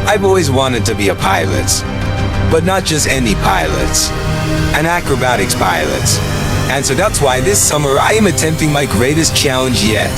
I've always wanted to be a pilot. But not just any pilots. An acrobatics pilot. And so that's why this summer I am attempting my greatest challenge yet.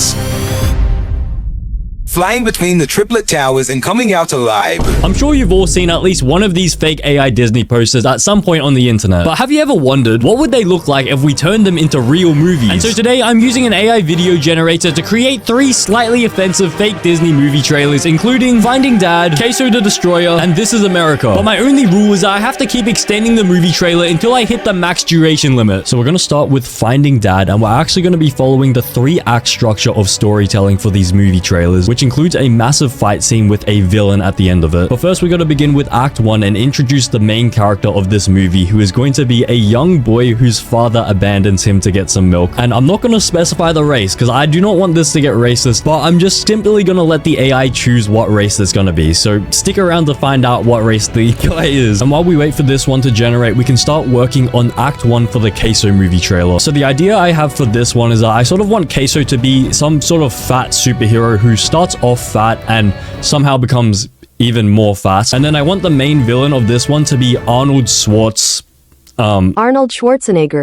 Flying between the triplet towers and coming out alive. I'm sure you've all seen at least one of these fake AI Disney posters at some point on the internet. But have you ever wondered what would they look like if we turned them into real movies? And so today I'm using an AI video generator to create 3 slightly offensive fake Disney movie trailers, including Finding Dad, Queso the Destroyer, and This Is America. But my only rule is that I have to keep extending the movie trailer until I hit the max duration limit. So we're going to start with Finding Dad, and we're actually going to be following the 3-act structure of storytelling for these movie trailers, which includes a massive fight scene with a villain at the end of it. But first we got to begin with Act 1 and introduce the main character of this movie, who is going to be a young boy whose father abandons him to get some milk. And I'm not going to specify the race because I do not want this to get racist, but I'm just simply going to let the AI choose what race it's going to be. So stick around to find out what race the guy is. And while we wait for this one to generate, we can start working on Act 1 for the Queso movie trailer. So the idea I have for this one is that I sort of want Queso to be some sort of fat superhero who starts off fat and somehow becomes even more fat. And then I want the main villain of this one to be Arnold Schwarzenegger.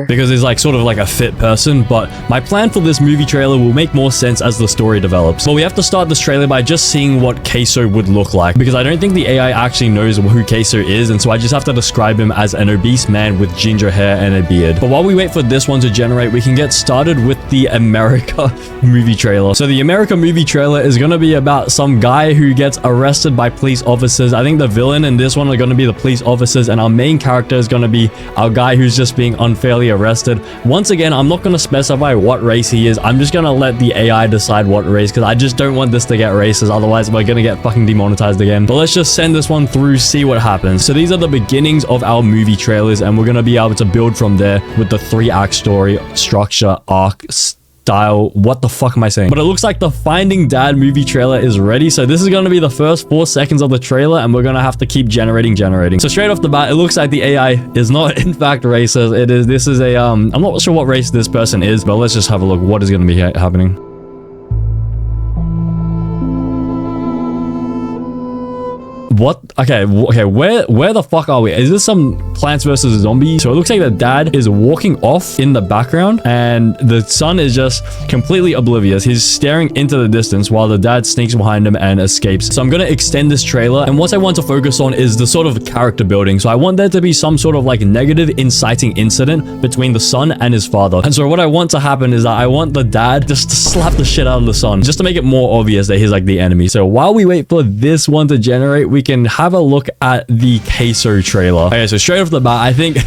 Because he's like sort of like a fit person, but my plan for this movie trailer will make more sense as the story develops. But we have to start this trailer by just seeing what Queso would look like, because I don't think the AI actually knows who Queso is, and so I just have to describe him as an obese man with ginger hair and a beard. But while we wait for this one to generate, we can get started with the America movie trailer. So the America movie trailer is going to be about some guy who gets arrested by police officers. I think the villain in this one are going to be the police officers, and our main character is going to be our guy who's just being unfairly arrested. Once again, I'm not going to specify what race he is. I'm just going to let the AI decide what race, because I just don't want this to get racist. Otherwise, we're going to get fucking demonetized again. But let's just send this one through, see what happens. So these are the beginnings of our movie trailers, and we're going to be able to build from there with the 3-act story, structure, arc, style. What the fuck am I saying? But it looks like the Finding Dad movie trailer is ready. So this is going to be the first 4 seconds of the trailer, and we're going to have to keep generating. So straight off the bat, it looks like the AI is not in fact racist. This is a I'm not sure what race this person is, but let's just have a look what is going to be happening. What? Okay, where the fuck are we? Is this some Plants vs. Zombies? So it looks like the dad is walking off in the background, and the son is just completely oblivious. He's staring into the distance while the dad sneaks behind him and escapes. So I'm going to extend this trailer, and what I want to focus on is the sort of character building. So I want there to be some sort of like negative inciting incident between the son and his father. And so what I want to happen is that I want the dad just to slap the shit out of the son, just to make it more obvious that he's like the enemy. So while we wait for this one to generate, we can have a look at the Queso trailer. Okay, so straight off the bat, I think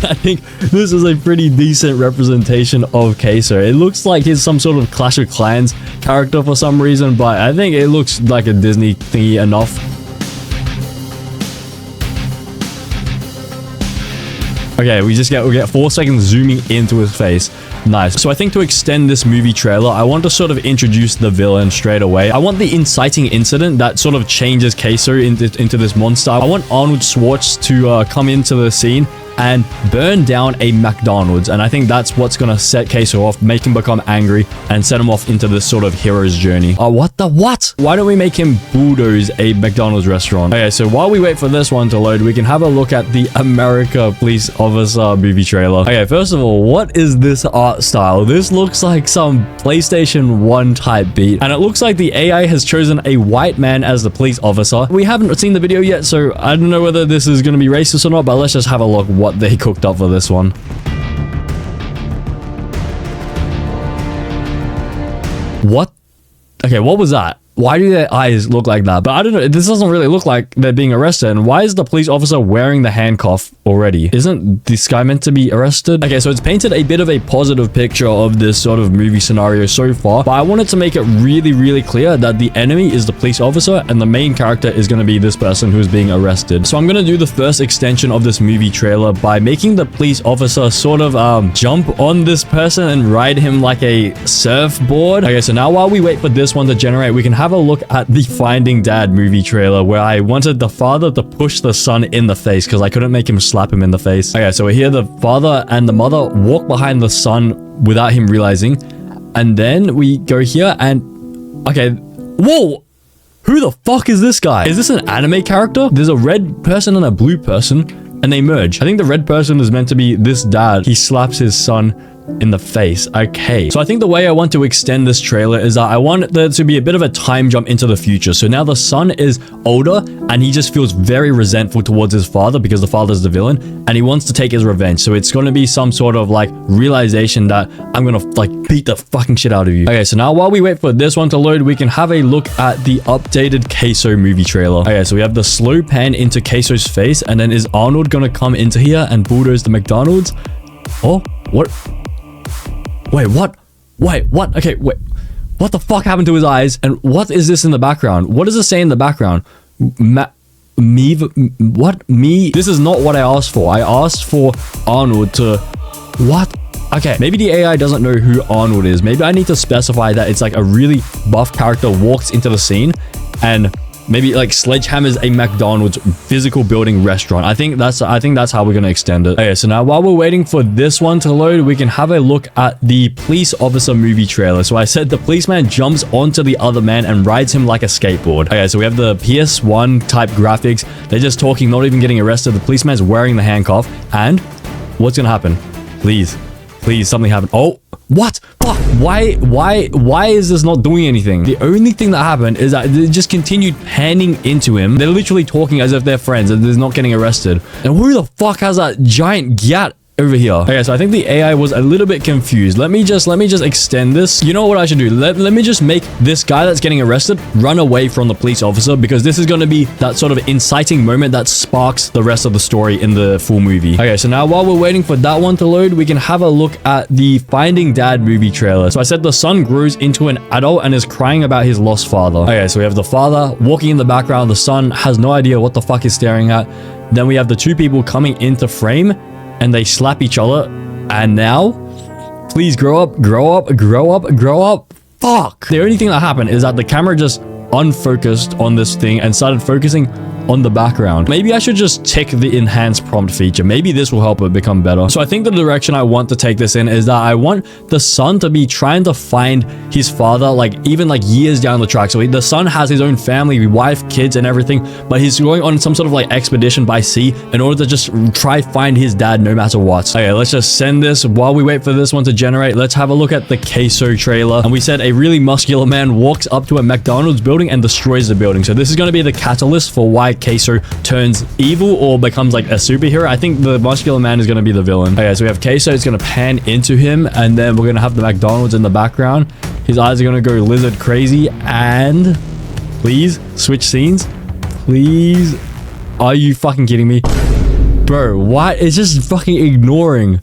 this is a pretty decent representation of Queso. It looks like he's some sort of Clash of Clans character for some reason, but I think it looks like a Disney thingy enough. Okay, we get 4 seconds zooming into his face. Nice. So I think to extend this movie trailer, I want to sort of introduce the villain straight away. I want the inciting incident that sort of changes Queso into this monster. I want Arnold Schwartz to come into the scene and burn down a McDonald's. And I think that's what's going to set Queso off, make him become angry, and set him off into this sort of hero's journey. Oh, what? Why don't we make him bulldoze a McDonald's restaurant? Okay, so while we wait for this one to load, we can have a look at the America Police Officer movie trailer. Okay, first of all, what is this art style? This looks like some PlayStation 1 type beat. And it looks like the AI has chosen a white man as the police officer. We haven't seen the video yet, so I don't know whether this is going to be racist or not, but let's just have a look what they cooked up for this one. What? Okay, what was that? Why do their eyes look like that? But I don't know. This doesn't really look like they're being arrested. And why is the police officer wearing the handcuff already? Isn't this guy meant to be arrested? Okay, so it's painted a bit of a positive picture of this sort of movie scenario so far. But I wanted to make it really, really clear that the enemy is the police officer and the main character is going to be this person who's being arrested. So I'm going to do the first extension of this movie trailer by making the police officer sort of jump on this person and ride him like a surfboard. Okay, so now while we wait for this one to generate, we can have a look at the Finding Dad movie trailer where I wanted the father to push the son in the face because I couldn't make him slap him in the face. Okay, so here the father and the mother walk behind the son without him realizing. And then we go here and... Okay. Whoa! Who the fuck is this guy? Is this an anime character? There's a red person and a blue person, and they merge. I think the red person is meant to be this dad. He slaps his son in the face. Okay, so I think the way I want to extend this trailer is that I want there to be a bit of a time jump into the future. So now the son is older and he just feels very resentful towards his father because the father's the villain and he wants to take his revenge. So it's going to be some sort of like realization that I'm gonna like beat the fucking shit out of you. Okay, so now while we wait for this one to load, we can have a look at the updated Queso movie trailer. Okay, so we have the slow pan into Queso's face, and then is Arnold gonna come into here and bulldoze the McDonald's? Oh, what? Wait, what? Wait, what? Okay, wait. What the fuck happened to his eyes? And what is this in the background? What does it say in the background? What? Me? This is not what I asked for. I asked for Arnold to... What? Okay, maybe the AI doesn't know who Arnold is. Maybe I need to specify that it's like a really buff character walks into the scene and... maybe like sledgehammers a McDonald's physical building restaurant. I think that's how we're gonna extend it. Okay, so now while we're waiting for this one to load, we can have a look at the police officer movie trailer. So I said the policeman jumps onto the other man and rides him like a skateboard. Okay, so we have the PS1 type graphics. They're just talking, not even getting arrested. The policeman's wearing the handcuff, and what's gonna happen? Please, something happen. Oh, what? Fuck. Why is this not doing anything? The only thing that happened is that they just continued panning into him. They're literally talking as if they're friends and they're not getting arrested. And who the fuck has that giant gat over here? Okay, so I think the AI was a little bit confused. Let me just extend this. You know what I should do? Let me just make this guy that's getting arrested run away from the police officer, because this is going to be that sort of inciting moment that sparks the rest of the story in the full movie. Okay, so now while we're waiting for that one to load, we can have a look at the Finding Dad movie trailer. So I said the son grows into an adult and is crying about his lost father. Okay, so we have the father walking in the background. The son has no idea what the fuck he's staring at. Then we have the two people coming into frame and they slap each other. And now, please grow up. Fuck. The only thing that happened is that the camera just unfocused on this thing and started focusing on the background. Maybe I should just tick the enhanced prompt feature. Maybe this will help it become better. So I think the direction I want to take this in is that I want the son to be trying to find his father, like even like years down the track. So the son has his own family, wife, kids and everything, but he's going on some sort of like expedition by sea in order to just try find his dad no matter what. Okay, let's just send this while we wait for this one to generate. Let's have a look at the Queso trailer. And we said a really muscular man walks up to a McDonald's building and destroys the building. So this is going to be the catalyst for why Queso turns evil or becomes like a superhero. I think the muscular man is going to be the villain. Okay, so we have Queso. It's going to pan into him, and then we're going to have the McDonald's in the background. His eyes are going to go lizard crazy. And please switch scenes. Please. Are you fucking kidding me? Bro, why? It's just fucking ignoring.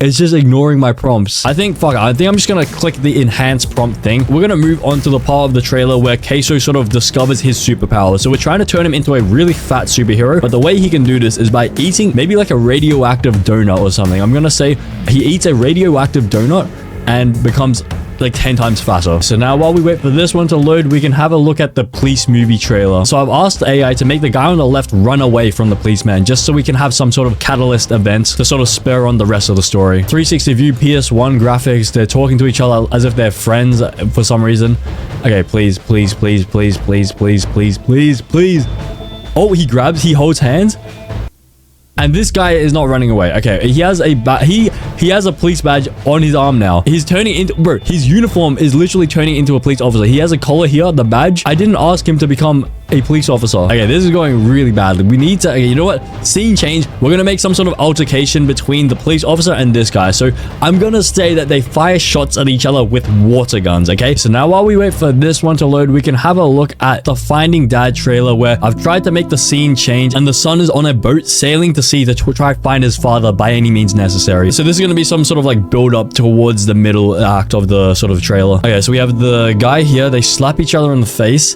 It's just ignoring my prompts. I think I'm just gonna click the enhanced prompt thing. We're gonna move on to the part of the trailer where Queso sort of discovers his superpower. So we're trying to turn him into a really fat superhero, but the way he can do this is by eating maybe like a radioactive donut or something. I'm gonna say he eats a radioactive donut and becomes like 10 times faster. So now while we wait for this one to load, we can have a look at the police movie trailer. So I've asked the AI to make the guy on the left run away from the policeman, just so we can have some sort of catalyst event to sort of spur on the rest of the story. 360 view, PS1 graphics. They're talking to each other as if they're friends for some reason. Okay, please. Oh, he holds hands. And this guy is not running away. Okay, he has a he has a police badge on his arm now. He's turning into, bro, his uniform is literally turning into a police officer. He has a collar here, the badge. I didn't ask him to become a police officer. Okay, this is going really badly. We need to, okay, you know what? Scene change. We're gonna make some sort of altercation between the police officer and this guy. So I'm gonna say that they fire shots at each other with water guns, okay? So now while we wait for this one to load, we can have a look at the Finding Dad trailer where I've tried to make the scene change and the son is on a boat sailing to sea to try to find his father by any means necessary. So this is gonna be some sort of like build up towards the middle act of the sort of trailer. Okay, so we have the guy here. They slap each other in the face.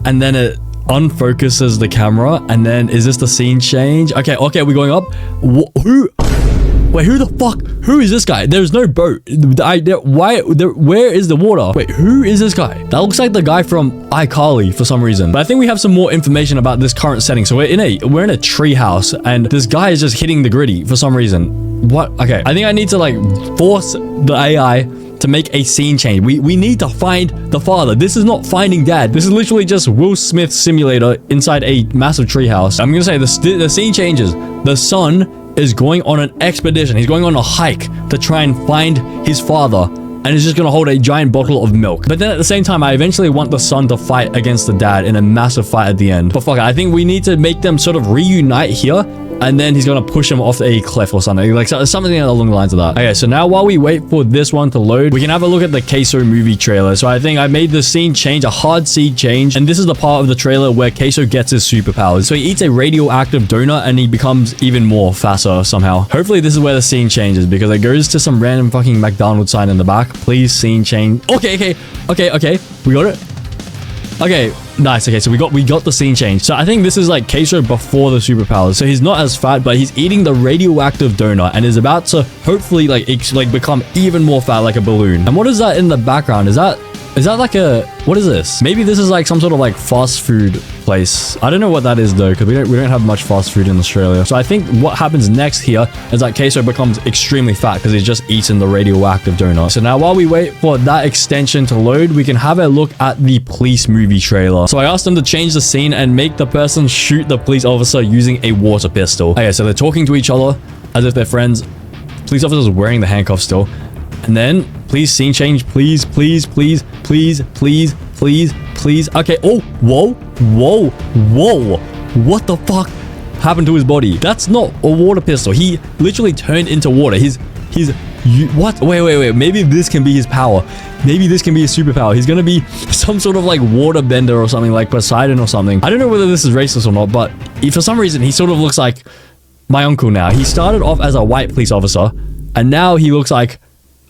And then it unfocuses the camera. And then, is this the scene change? Okay, we're going up. Wait, who the fuck? Who is this guy? There's no boat. Where is the water? Wait, who is this guy? That looks like the guy from iCarly for some reason. But I think we have some more information about this current setting. So we're in a tree house, and this guy is just hitting the gritty for some reason. What? Okay, I think I need to like force the AI to make a scene change. We need to find the father. This is not finding dad. This is literally just Will Smith simulator inside a massive treehouse. I'm gonna say the scene changes. The son is going on an expedition. He's going on a hike to try and find his father, and he's just gonna hold a giant bottle of milk. But then at the same time, I eventually want the son to fight against the dad in a massive fight at the end. But fuck it, I think we need to make them sort of reunite here, and then he's gonna push him off a cliff or something, like something along the lines of that. Okay, so now while we wait for this one to load, we can have a look at the Queso movie trailer. So I think I made the scene change, a hard scene change, and this is the part of the trailer where Queso gets his superpowers. So he eats a radioactive donut and he becomes even more faster somehow. Hopefully this is where the scene changes, because it goes to some random fucking McDonald's sign in the back. Please scene change. Okay, we got it. Okay, nice. Okay, so we got the scene change. So I think this is like Queso before the superpowers. So he's not as fat, but he's eating the radioactive donut and is about to hopefully like become even more fat, like a balloon. And what is that in the background? Is that like a, what is this? Maybe this is like some sort of like fast food place. I don't know what that is though, because we don't have much fast food in Australia. So I think what happens next here is that Queso becomes extremely fat because he's just eaten the radioactive donut. So now while we wait for that extension to load, we can have a look at the police movie trailer. So I asked them to change the scene and make the person shoot the police officer using a water pistol. Okay, so they're talking to each other as if they're friends. Police officer's wearing the handcuffs still. And then, please, scene change, please, please, please, please, please, please, please. Okay, oh, whoa, whoa, whoa. What the fuck happened to his body? That's not a water pistol. He literally turned into water. What? Wait. Maybe this can be his power. Maybe this can be his superpower. He's gonna be some sort of like water bender or something, like Poseidon or something. I don't know whether this is racist or not, but for some reason, he sort of looks like my uncle now. He started off as a white police officer, and now he looks like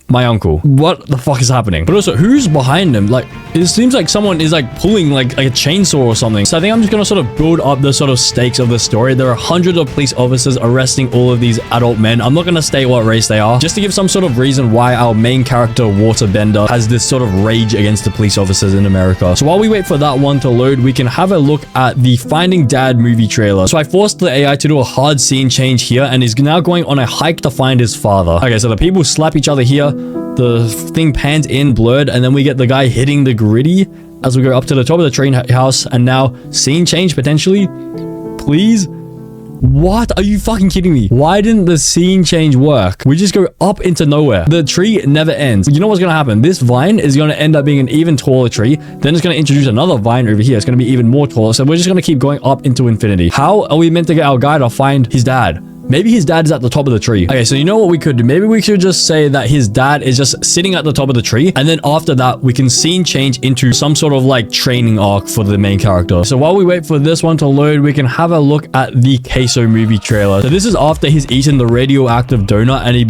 my uncle. What the fuck is happening? But also, who's behind him? Like, it seems like someone is like pulling like a chainsaw or something. So I think I'm just gonna sort of build up the sort of stakes of the story. There are hundreds of police officers arresting all of these adult men. I'm not gonna state what race they are, just to give some sort of reason why our main character, Waterbender, has this sort of rage against the police officers in America. So while we wait for that one to load, we can have a look at the Finding Dad movie trailer. So I forced the AI to do a hard scene change here, and he's now going on a hike to find his father. Okay, so the people slap each other here. The thing pans in blurred, and then we get the guy hitting the gritty as we go up to the top of the train house. And now scene change potentially, please. What? Are you fucking kidding me? Why didn't the scene change work? We just go up into nowhere. The tree never ends. You know what's gonna happen? This vine is gonna end up being an even taller tree. Then it's gonna introduce another vine over here. It's gonna be even more taller. So we're just gonna keep going up into infinity. How are we meant to get our guy to find his dad? Maybe his dad is at the top of the tree. Okay, so you know what we could do? Maybe we should just say that his dad is just sitting at the top of the tree, and then after that, we can scene change into some sort of like training arc for the main character. So while we wait for this one to load, we can have a look at the Queso movie trailer. So this is after he's eaten the radioactive donut, and he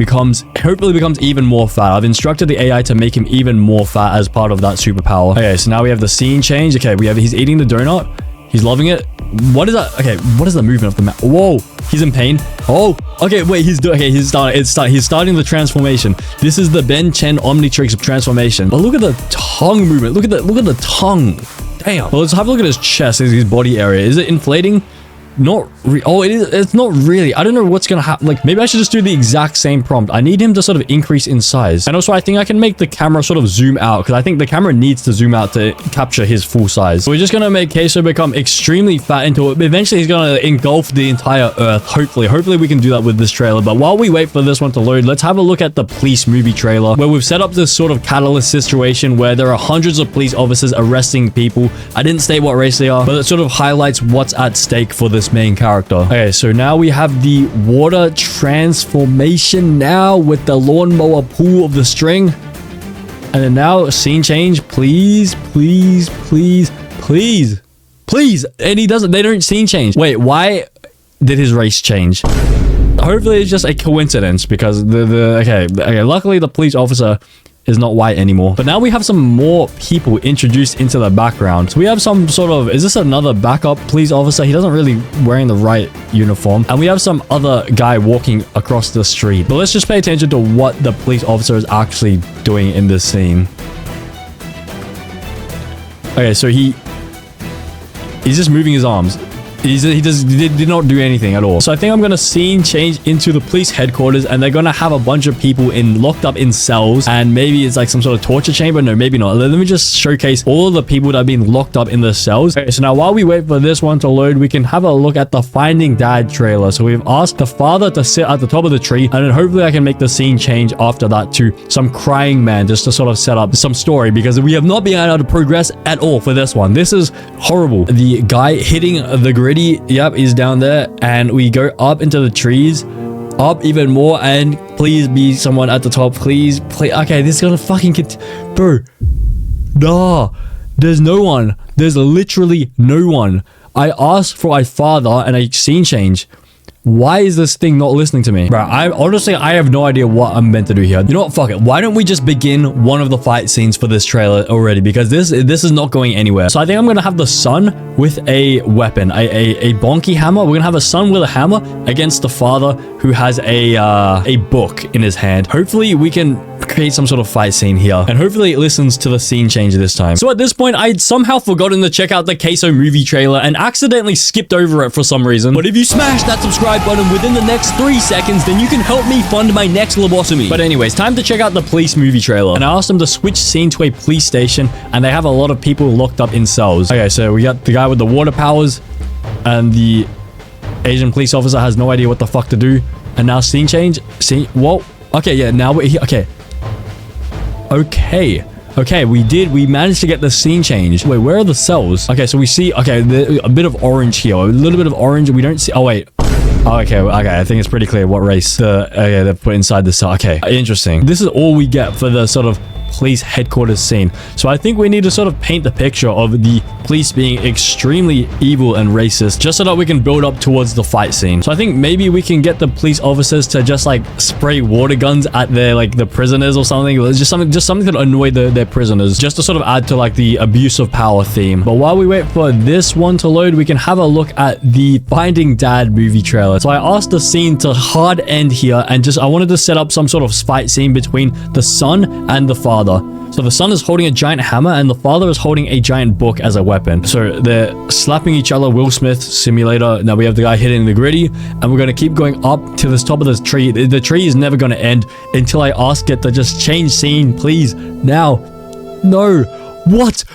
hopefully becomes even more fat. I've instructed the AI to make him even more fat as part of that superpower. Okay, so now we have the scene change. Okay, he's eating the donut. He's loving it. What is that? Okay, what is the movement of the map? Whoa, he's in pain. Oh, okay, wait, he's starting the transformation. This is the Ben 10 Omnitrix transformation. But look at the tongue movement. Look at the tongue. Damn. Well, let's have a look at his chest, his body area. Is it inflating? Oh, it is. It's not really. I don't know what's gonna happen. Like, maybe I should just do the exact same prompt. I need him to sort of increase in size. And also, I think I can make the camera sort of zoom out, because I think the camera needs to zoom out to capture his full size. So we're just gonna make Queso become extremely fat until eventually he's gonna engulf the entire earth. Hopefully we can do that with this trailer. But while we wait for this one to load, let's have a look at the police movie trailer, where we've set up this sort of catalyst situation where there are hundreds of police officers arresting people. I didn't state what race they are, but it sort of highlights what's at stake for this main character. Okay, so now we have the water transformation now with the lawnmower pull of the string. And then now scene change, please, please, please, please, please. And they don't scene change. Wait, why did his race change? Hopefully it's just a coincidence, because okay, luckily the police officer is not white anymore. But now we have some more people introduced into the background. So we have some sort of, is this another backup police officer? He doesn't really wearing the right uniform. And we have some other guy walking across the street. But let's just pay attention to what the police officer is actually doing in this scene. Okay, so he's just moving his arms. He did not do anything at all. So I think I'm gonna scene change into the police headquarters, and they're gonna have a bunch of people locked up in cells, and maybe it's like some sort of torture chamber. No, maybe not. Let me just showcase all of the people that have been locked up in the cells. Okay, so now while we wait for this one to load, we can have a look at the Finding Dad trailer. So we've asked the father to sit at the top of the tree, and then hopefully I can make the scene change after that to some crying man, just to sort of set up some story, because we have not been able to progress at all for this one. This is horrible. The guy hitting the gritty, yep, he's down there, and we go up into the trees, up even more, and please be someone at the top, please. Okay, this is gonna fucking bro. Nah, there's no one. There's literally no one. I asked for a father and a scene change. Why is this thing not listening to me? Bro, I have no idea what I'm meant to do here. You know what? Fuck it. Why don't we just begin one of the fight scenes for this trailer already? Because this is not going anywhere. So I think I'm going to have the son with a weapon, a bonky hammer. We're going to have a son with a hammer against the father who has a book in his hand. Hopefully we can create some sort of fight scene here, and hopefully it listens to the scene change this time. So at this point, I'd somehow forgotten to check out the Queso movie trailer and accidentally skipped over it for some reason. But if you smash that subscribe button within the next 3 seconds, then you can help me fund my next lobotomy. But anyways, time to check out the police movie trailer. And I asked them to switch scene to a police station, and they have a lot of people locked up in cells. Okay, so we got the guy with the water powers, and the Asian police officer has no idea what the fuck to do. And now scene change. Whoa. Okay, yeah, now we're here. Okay, we managed to get the scene change. Wait, where are the cells? Okay, so we see, a bit of orange here. A little bit of orange. We don't see, oh, wait. Oh, okay, I think it's pretty clear what race they've put inside the cell. Okay, interesting. This is all we get for the sort of police headquarters scene. So I think we need to sort of paint the picture of the police being extremely evil and racist, just so that we can build up towards the fight scene. So I think maybe we can get the police officers to just like spray water guns at their the prisoners or something. Just something to annoy their prisoners, just to sort of add to like the abuse of power theme. But while we wait for this one to load, we can have a look at the Finding Dad movie trailer. So I asked the scene to hard end here, and I wanted to set up some sort of fight scene between the son and the father. So the son is holding a giant hammer, and the father is holding a giant book as a weapon. So they're slapping each other. Will Smith simulator. Now we have the guy hitting the gritty, and we're going to keep going up to this top of this tree. The tree is never going to end until I ask it to just change scene, please. Now. No. What?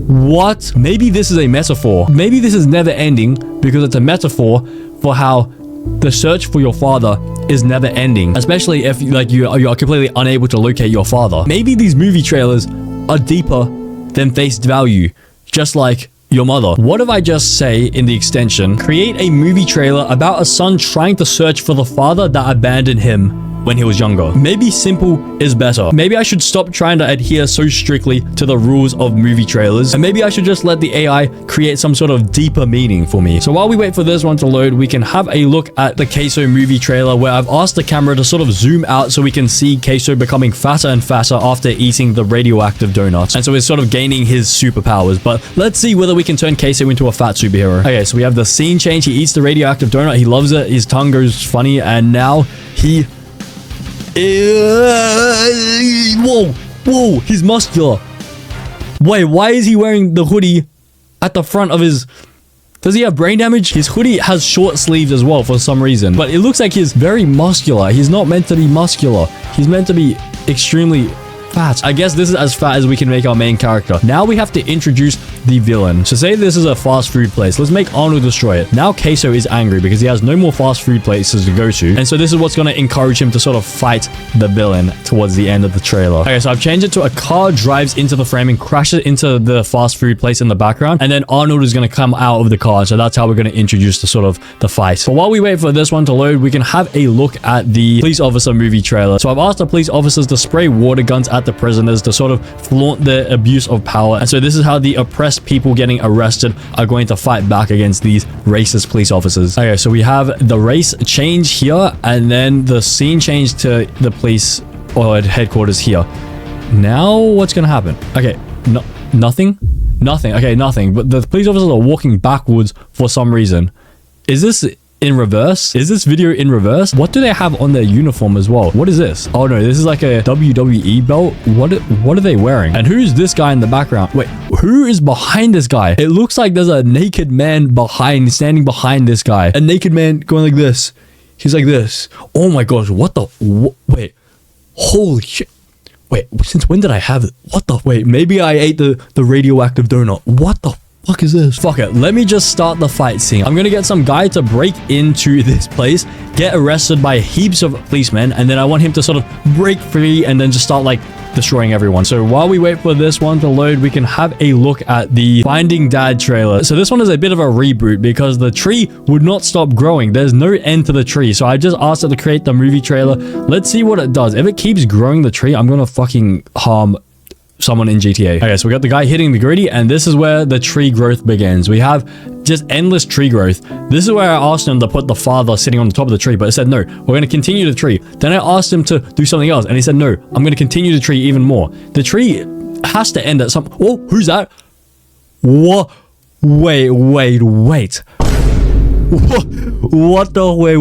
What? Maybe this is a metaphor. Maybe this is never ending because it's a metaphor for how the search for your father is never ending, especially if you are completely unable to locate your father. Maybe these movie trailers are deeper than face value, just like your mother. What if I just say in the extension, create a movie trailer about a son trying to search for the father that abandoned him when he was younger? Maybe simple is better. Maybe I should stop trying to adhere so strictly to the rules of movie trailers, and maybe I should just let the AI create some sort of deeper meaning for me. So while we wait for this one to load, we can have a look at the Queso movie trailer, where I've asked the camera to sort of zoom out so we can see Queso becoming fatter and fatter after eating the radioactive donuts. And so he's sort of gaining his superpowers. But let's see whether we can turn Queso into a fat superhero. Okay, so we have the scene change. He eats the radioactive donut. He loves it. His tongue goes funny, and now he... Whoa, he's muscular. Wait, why is he wearing the hoodie at the front of his... Does he have brain damage? His hoodie has short sleeves as well for some reason, but it looks like he's very muscular. He's not meant to be muscular. He's meant to be extremely fat. I guess this is as fat as we can make our main character. Now we have to introduce the villain. So say this is a fast food place. Let's make Arnold destroy it. Now Queso is angry because he has no more fast food places to go to. And so this is what's going to encourage him to sort of fight the villain towards the end of the trailer. Okay, so I've changed it to a car drives into the frame and crashes into the fast food place in the background. And then Arnold is going to come out of the car. So that's how we're going to introduce the fight. But while we wait for this one to load, we can have a look at the police officer movie trailer. So I've asked the police officers to spray water guns at the prisoners to sort of flaunt the abuse of power. And so this is how the oppressed people getting arrested are going to fight back against these racist police officers. Okay, so we have the race change here, and then the scene change to the police or headquarters here. Now what's gonna happen? Okay, nothing. Okay, nothing. But the police officers are walking backwards for some reason. Is in reverse? Is this video in reverse? What do they have on their uniform as well? What is this? Oh no, this is like a WWE belt. What are they wearing? And who's this guy in the background? Wait, who is behind this guy? It looks like there's a naked man standing behind this guy. A naked man going like this. He's like this. Oh my gosh, what the? Wait, holy shit. Wait, since when did I have it? What the? Wait, maybe I ate the radioactive donut. What the fuck is this? Fuck it. Let me just start the fight scene. I'm gonna get some guy to break into this place, get arrested by heaps of policemen, and then I want him to sort of break free and then just start like destroying everyone. So while we wait for this one to load, we can have a look at the Finding Dad trailer. So this one is a bit of a reboot because the tree would not stop growing. There's no end to the tree. So I just asked it to create the movie trailer. Let's see what it does. If it keeps growing the tree, I'm gonna fucking harm someone in GTA. Okay, so we got the guy hitting the gritty, and this is where the tree growth begins. We have just endless tree growth. This is where I asked him to put the father sitting on the top of the tree, but it said no, we're going to continue the tree. Then I asked him to do something else, and he said no, I'm going to continue the tree even more. The tree has to end at some... Oh, who's that? What? Wait. What the? Wait.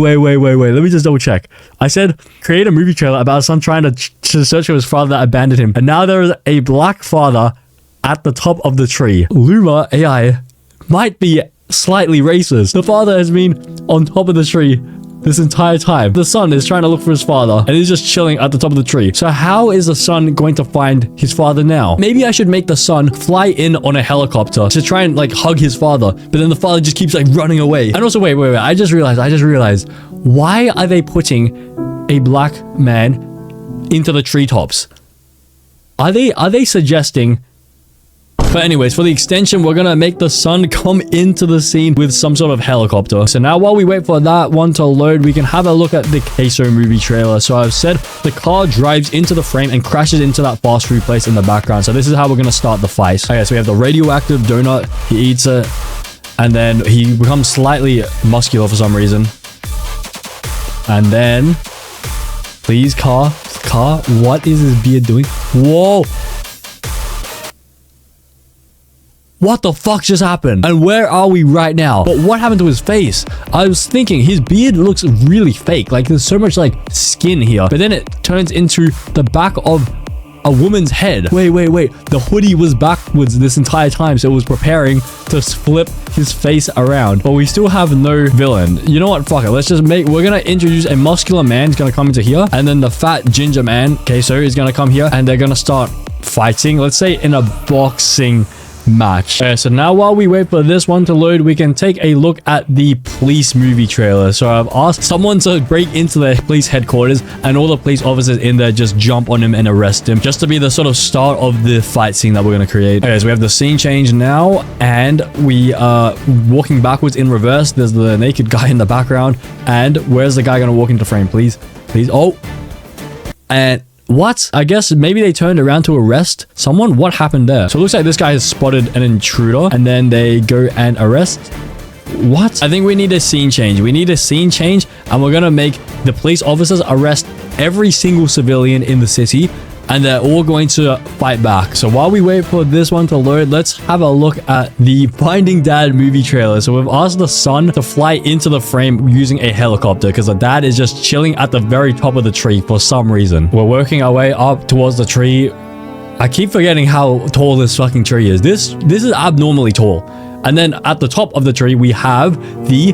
Let me just double check. I said, create a movie trailer about a son trying to search for his father that abandoned him. And now there is a black father at the top of the tree. Luma AI might be slightly racist. The father has been on top of the tree this entire time. The son is trying to look for his father and he's just chilling at the top of the tree. So how is the son going to find his father now? Maybe I should make the son fly in on a helicopter to try and like hug his father, but then the father just keeps like running away. And also, wait. I just realized, why are they putting a black man into the treetops? Are they suggesting... But anyways, for the extension, we're gonna make the sun come into the scene with some sort of helicopter. So now while we wait for that one to load, we can have a look at the Queso movie trailer. So I've said the car drives into the frame and crashes into that fast food place in the background. So this is how we're gonna start the fight. Okay, so we have the radioactive donut. He eats it, and then he becomes slightly muscular for some reason. And then, please, car, what is his beard doing? Whoa! What the fuck just happened? And where are we right now? But what happened to his face? I was thinking his beard looks really fake. Like there's so much like skin here. But then it turns into the back of a woman's head. Wait. The hoodie was backwards this entire time. So it was preparing to flip his face around. But we still have no villain. You know what? Fuck it. Let's just we're going to introduce a muscular man. He's going to come into here. And then the fat ginger man, Queso, is going to come here. And they're going to start fighting. Let's say in a boxing match. Okay, so now while we wait for this one to load, we can take a look at the police movie trailer. So I've asked someone to break into the police headquarters and all the police officers in there just jump on him and arrest him, just to be the sort of start of the fight scene that we're going to create. Okay, so we have the scene change now, and we are walking backwards in reverse. There's the naked guy in the background, and where's the guy going to walk into frame? Please. Oh, and what? I guess maybe they turned around to arrest someone. What happened there? So it looks like this guy has spotted an intruder and then they go and arrest. What? I think we need a scene change. And we're going to make the police officers arrest every single civilian in the city, and they're all going to fight back. So while we wait for this one to load, let's have a look at the Finding Dad movie trailer. So we've asked the son to fly into the frame using a helicopter because the dad is just chilling at the very top of the tree for some reason. We're working our way up towards the tree. I keep forgetting how tall this fucking tree is. This is abnormally tall. And then at the top of the tree, we have the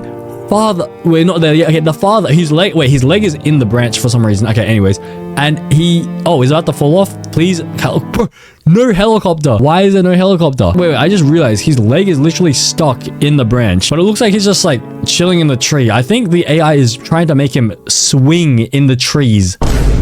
father. We're not there yet. Okay, the father, his leg is in the branch for some reason. Okay, anyways. And is that to fall off? Please. No helicopter. Why is there no helicopter? Wait, I just realized his leg is literally stuck in the branch. But it looks like he's just like chilling in the tree. I think the AI is trying to make him swing in the trees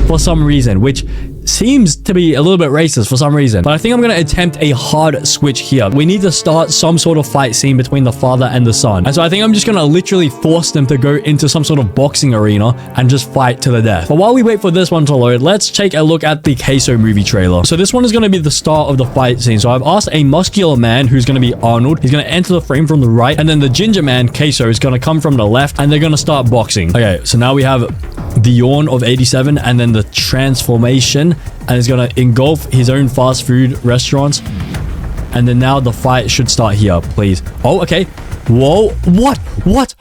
for some reason, which seems to be a little bit racist for some reason. But I think I'm going to attempt a hard switch here. We need to start some sort of fight scene between the father and the son. And so I think I'm just going to literally force them to go into some sort of boxing arena and just fight to the death. But while we wait for this one to load, let's take a look at the Queso movie trailer. So this one is going to be the start of the fight scene. So I've asked a muscular man who's going to be Arnold. He's going to enter the frame from the right. And then the ginger man, Queso, is going to come from the left. And they're going to start boxing. Okay, so now we have the yawn of 87 and then the transformation, and he's gonna engulf his own fast food restaurants. And then now the fight should start here, please. Oh, okay. Whoa, what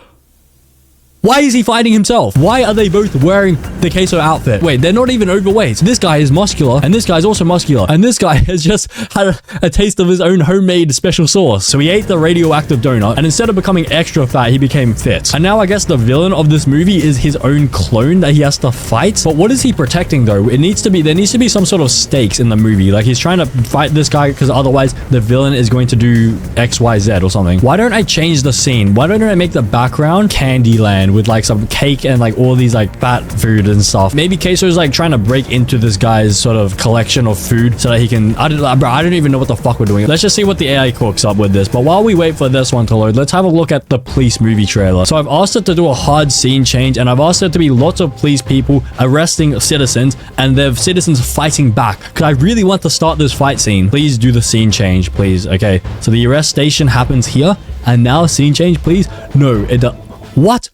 Why is he fighting himself? Why are they both wearing the queso outfit? Wait, they're not even overweight. This guy is muscular, and this guy's also muscular, and this guy has just had a taste of his own homemade special sauce. So he ate the radioactive donut, and instead of becoming extra fat, he became fit. And now I guess the villain of this movie is his own clone that he has to fight. But what is he protecting though? There needs to be some sort of stakes in the movie. Like he's trying to fight this guy because otherwise the villain is going to do XYZ or something. Why don't I change the scene? Why don't I make the background Candyland with like some cake and like all these like fat food and stuff? Maybe Queso's like trying to break into this guy's sort of collection of food so that he can, I don't even know what the fuck we're doing. Let's just see what the AI cooks up with this. But while we wait for this one to load, let's have a look at the police movie trailer. So I've asked it to do a hard scene change, and I've asked it to be lots of police people arresting citizens and their citizens fighting back. Because I really want to start this fight scene. Please do the scene change, please. Okay, so the arrest station happens here, and now scene change, please. No, it does. What?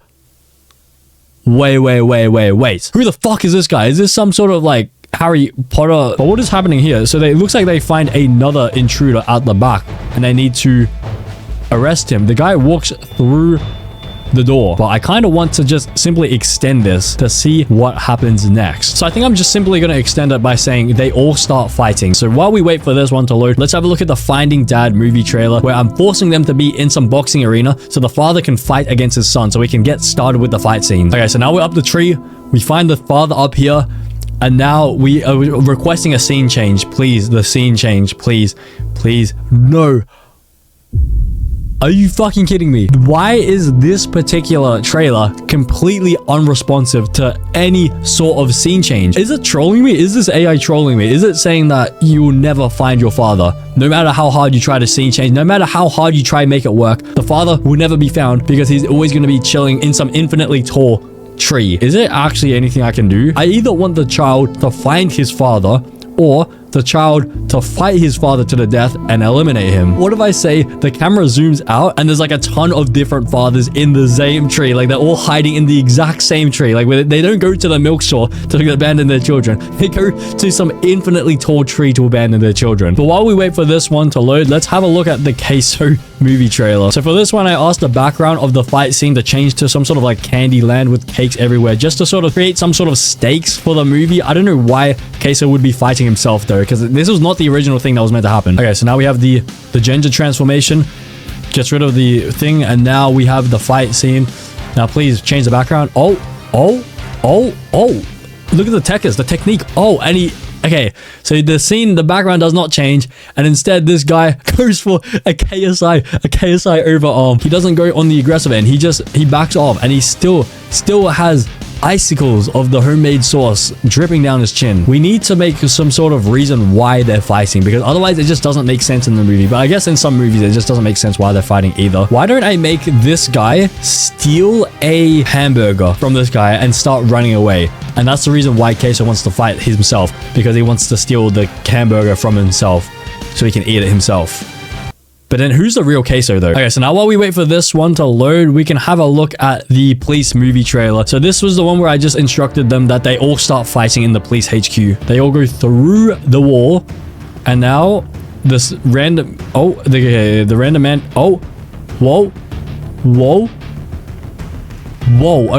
Wait. Who the fuck is this guy? Is this some sort of like Harry Potter? But what is happening here? So it looks like they find another intruder out the back, and they need to arrest him. The guy walks through the door, but I kind of want to just simply extend this to see what happens next. So I think I'm just simply going to extend it by saying they all start fighting. So while we wait for this one to load, let's have a look at the Finding Dad movie trailer, where I'm forcing them to be in some boxing arena so the father can fight against his son, so we can get started with the fight scene. Okay, so now we're up the tree. We find the father up here, and now we are requesting a scene change. Please, the scene change, please. No. Are you fucking kidding me? Why is this particular trailer completely unresponsive to any sort of scene change? Is it trolling me? Is this AI trolling me? Is it saying that you will never find your father? No matter how hard you try to scene change, no matter how hard you try to make it work, the father will never be found because he's always going to be chilling in some infinitely tall tree. Is it actually anything I can do? I either want the child to find his father, or the child to fight his father to the death and eliminate him. What if I say the camera zooms out and there's like a ton of different fathers in the same tree? Like they're all hiding in the exact same tree. Like they don't go to the milk store to abandon their children. They go to some infinitely tall tree to abandon their children. But while we wait for this one to load, let's have a look at the Queso movie trailer. So for this one, I asked the background of the fight scene to change to some sort of like Candyland with cakes everywhere, just to sort of create some sort of stakes for the movie. I don't know why Queso would be fighting himself though, because this was not the original thing that was meant to happen. Okay, so now we have the gender transformation, gets rid of the thing, and now we have the fight scene. Now please change the background. Oh, look at the technique. Oh, and okay, so the scene, the background does not change, and instead this guy goes for a KSI overarm. He doesn't go on the aggressive end. He backs off, and he still has icicles of the homemade sauce dripping down his chin. We need to make some sort of reason why they're fighting, because otherwise it just doesn't make sense in the movie. But I guess in some movies it just doesn't make sense why they're fighting either. Why don't I make this guy steal a hamburger from this guy and start running away? And that's the reason why Queso wants to fight himself, because he wants to steal the hamburger from himself so he can eat it himself. But then who's the real Queso though? Okay, so now while we wait for this one to load, we can have a look at the police movie trailer. So this was the one where I just instructed them that they all start fighting in the police HQ. They all go through the wall, and now this random, the random man, whoa,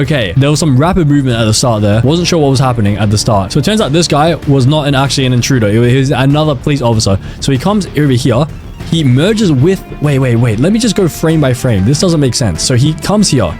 okay. There was some rapid movement at the start there. Wasn't sure what was happening at the start. So it turns out this guy was not actually an intruder. He was another police officer. So he comes over here. He merges with... Wait. Let me just go frame by frame. This doesn't make sense. So he comes here.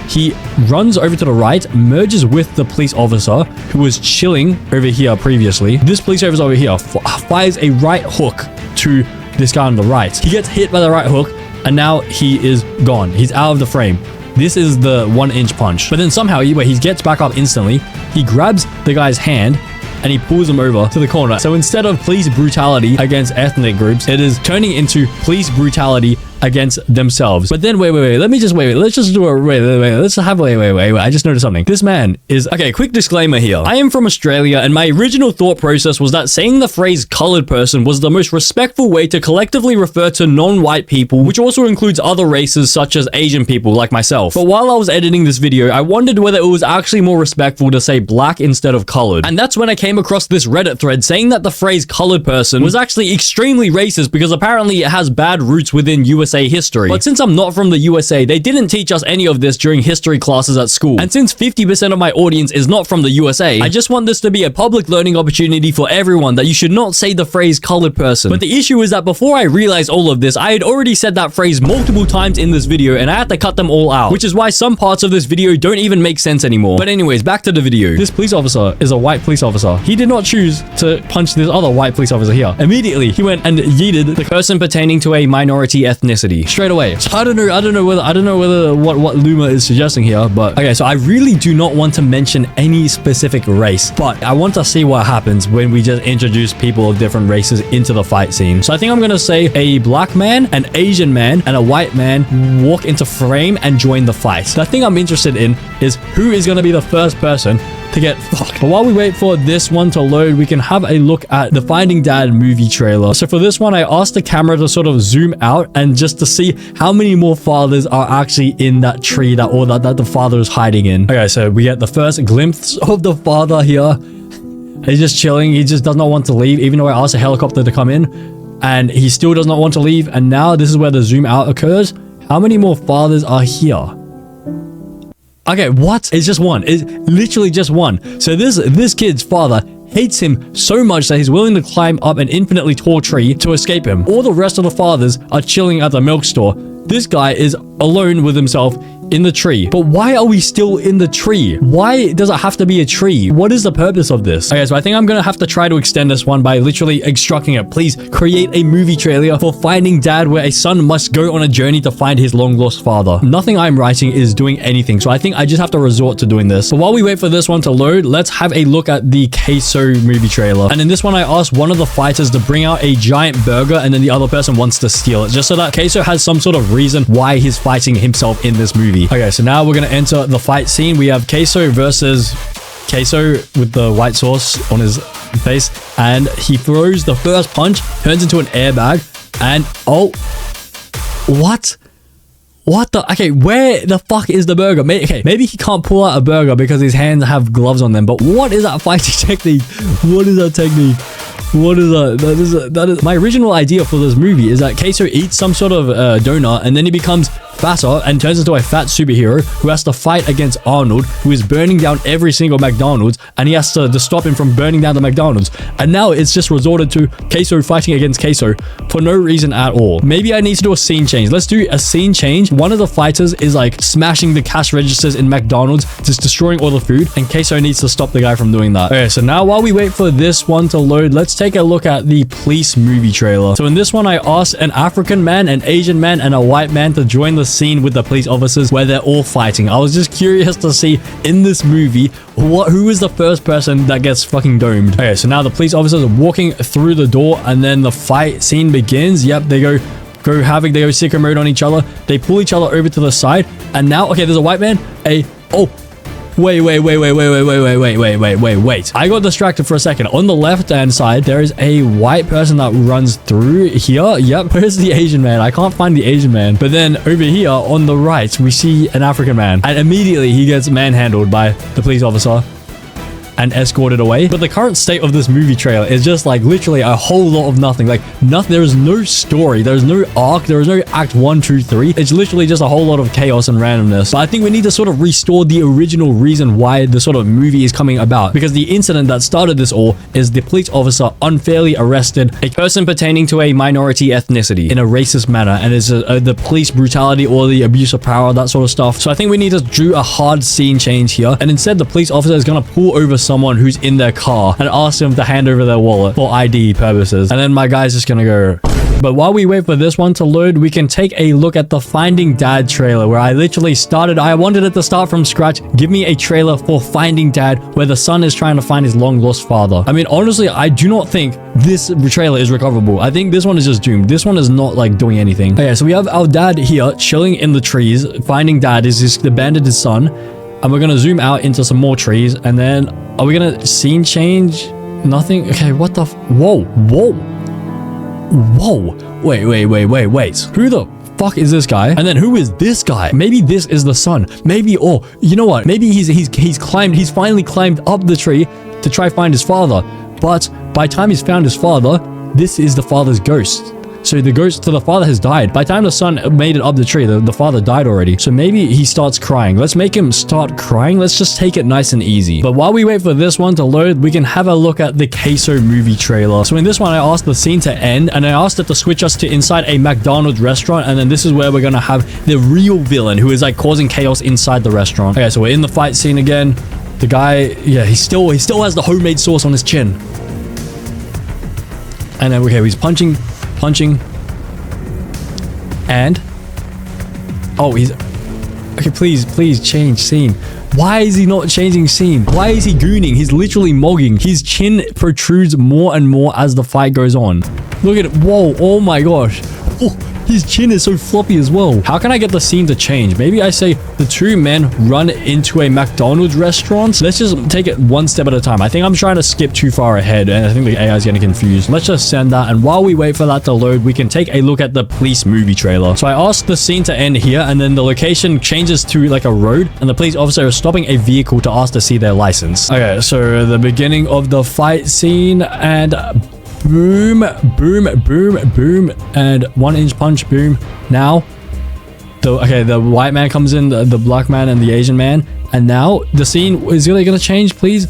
He runs over to the right, merges with the police officer who was chilling over here previously. This police officer over here fires a right hook to this guy on the right. He gets hit by the right hook, and now he is gone. He's out of the frame. This is the 1-inch punch. But then somehow, he gets back up instantly. He grabs the guy's hand, and he pulls him over to the corner. So instead of police brutality against ethnic groups, it is turning into police brutality against themselves. But then, wait. Let's just do a, wait. I just noticed something. This man is, okay, quick disclaimer here. I am from Australia, and my original thought process was that saying the phrase colored person was the most respectful way to collectively refer to non-white people, which also includes other races such as Asian people like myself. But while I was editing this video, I wondered whether it was actually more respectful to say black instead of colored. And that's when I came across this Reddit thread saying that the phrase colored person was actually extremely racist, because apparently it has bad roots within USA USA history. But since I'm not from the USA, they didn't teach us any of this during history classes at school. And since 50% of my audience is not from the USA, I just want this to be a public learning opportunity for everyone that you should not say the phrase colored person. But the issue is that before I realized all of this, I had already said that phrase multiple times in this video and I had to cut them all out, which is why some parts of this video don't even make sense anymore. But anyways, back to the video. This police officer is a white police officer. He did not choose to punch this other white police officer here. Immediately, he went and yeeted the person pertaining to a minority ethnicity straight away. So I don't know whether what Luma is suggesting here, but okay, so I really do not want to mention any specific race, but I want to see what happens when we just introduce people of different races into the fight scene. So I think I'm gonna say a black man, an Asian man, and a white man walk into frame and join the fight. The thing I'm interested in is who is gonna be the first person to get fucked. But while we wait for this one to load, we can have a look at the Finding Dad movie trailer. So for this one, I asked the camera to sort of zoom out and just to see how many more fathers are actually in that tree that the father is hiding in. Okay, so we get the first glimpse of the father here. He's just chilling. He just does not want to leave, even though I asked a helicopter to come in, and he still does not want to leave. And now this is where the zoom out occurs. How many more fathers are here? Okay, what? It's just one. It's literally just one. So this kid's father hates him so much that he's willing to climb up an infinitely tall tree to escape him. All the rest of the fathers are chilling at the milk store. This guy is alone with himself in the tree. But why are we still in the tree? Why does it have to be a tree? What is the purpose of this? Okay, so I think I'm gonna have to try to extend this one by literally instructing it. Please create a movie trailer for Finding Dad where a son must go on a journey to find his long lost father. Nothing I'm writing is doing anything, so I think I just have to resort to doing this. So while we wait for this one to load, let's have a look at the Queso movie trailer. And in this one, I asked one of the fighters to bring out a giant burger and then the other person wants to steal it, just so that Queso has some sort of reason why he's fighting himself in this movie. Okay, so now we're gonna enter the fight scene. We have Queso versus Queso with the white sauce on his face, and he throws the first punch, turns into an airbag, and oh, what the, okay, where the fuck is the burger? Maybe he can't pull out a burger because his hands have gloves on them, but what is that fighting technique? What is that technique? What is that? That is my original idea for this movie, is that Queso eats some sort of donut and then he becomes fatter and turns into a fat superhero who has to fight against Arnold, who is burning down every single McDonald's, and he has to stop him from burning down the McDonald's. And now it's just resorted to Queso fighting against Queso for no reason at all. Maybe I need to do a scene change. Let's do a scene change. One of the fighters is like smashing the cash registers in McDonald's, just destroying all the food, and Queso needs to stop the guy from doing that. Okay, so now while we wait for this one to load, let's take a look at the police movie trailer. So in this one, I asked an African man, an Asian man, and a white man to join the scene with the police officers where they're all fighting. I was just curious to see in this movie who is the first person that gets fucking domed. Okay, so now the police officers are walking through the door and then the fight scene begins. Yep, they go havoc, they go sicko mode on each other, they pull each other over to the side, and now, okay, there's a white man, Wait. I got distracted for a second. On the left-hand side, there is a white person that runs through here. Yep, where's the Asian man? I can't find the Asian man. But then over here on the right, we see an African man. And immediately he gets manhandled by the police officer and escorted away. But the current state of this movie trailer is just like literally a whole lot of nothing. Like nothing. There is no story. There is no arc. There is no act 1, 2, 3. It's literally just a whole lot of chaos and randomness. But I think we need to sort of restore the original reason why the sort of movie is coming about, because the incident that started this all is the police officer unfairly arrested a person pertaining to a minority ethnicity in a racist manner, and it's the police brutality or the abuse of power, that sort of stuff. So I think we need to do a hard scene change here, and instead the police officer is going to pull over someone who's in their car and ask them to hand over their wallet for ID purposes. And then my guy's just gonna go. But while we wait for this one to load, we can take a look at the Finding Dad trailer, where I literally started. I wanted it to start from scratch. Give me a trailer for Finding Dad where the son is trying to find his long lost father. I mean, honestly, I do not think this trailer is recoverable. I think this one is just doomed. This one is not like doing anything. Okay, so we have our dad here chilling in the trees. Finding Dad is just abandoned his son. And we're gonna zoom out into some more trees, and then are we gonna scene change? Nothing. Okay, what the whoa. Wait. Who the fuck is this guy? And then who is this guy? Maybe this is the son. Maybe, oh, you know what? Maybe he's finally climbed up the tree to try find his father. But by the time he's found his father, this is the father's ghost. So the ghost to the father has died. By the time the son made it up the tree, the father died already. So maybe he starts crying. Let's make him start crying. Let's just take it nice and easy. But while we wait for this one to load, we can have a look at the Queso movie trailer. So in this one, I asked the scene to end, and I asked it to switch us to inside a McDonald's restaurant, and then this is where we're gonna have the real villain who is like causing chaos inside the restaurant. Okay, so we're in the fight scene again. The guy, yeah, he still has the homemade sauce on his chin. And then, okay, he's punching, and oh, he's okay. Please change scene. Why is he not changing scene? Why is he gooning? He's literally mogging. His chin protrudes more and more as the fight goes on. Look at it. Whoa, oh my gosh. Oh, his chin is so floppy as well. How can I get the scene to change? Maybe I say the two men run into a McDonald's restaurant. Let's just take it one step at a time. I think I'm trying to skip too far ahead, and I think the AI is getting confused. Let's just send that, and while we wait for that to load, we can take a look at the police movie trailer. So I asked the scene to end here, and then the location changes to like a road, and the police officer is stopping a vehicle to ask to see their license. Okay, so the beginning of the fight scene, and boom, boom, boom, boom, and 1-inch punch, boom. Now, the white man comes in, the black man, and the Asian man, and now the scene is really gonna change, please.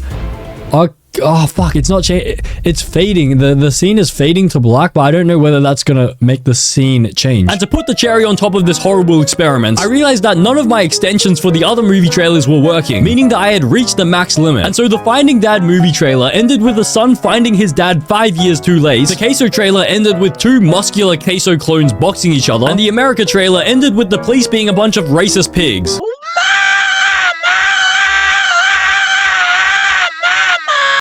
Oh fuck, it's not changing. It's fading. The scene is fading to black, but I don't know whether that's gonna make the scene change. And to put the cherry on top of this horrible experiment, I realized that none of my extensions for the other movie trailers were working, meaning that I had reached the max limit. And so the Finding Dad movie trailer ended with the son finding his dad 5 years too late. The Queso trailer ended with two muscular Queso clones boxing each other, and the America trailer ended with the police being a bunch of racist pigs.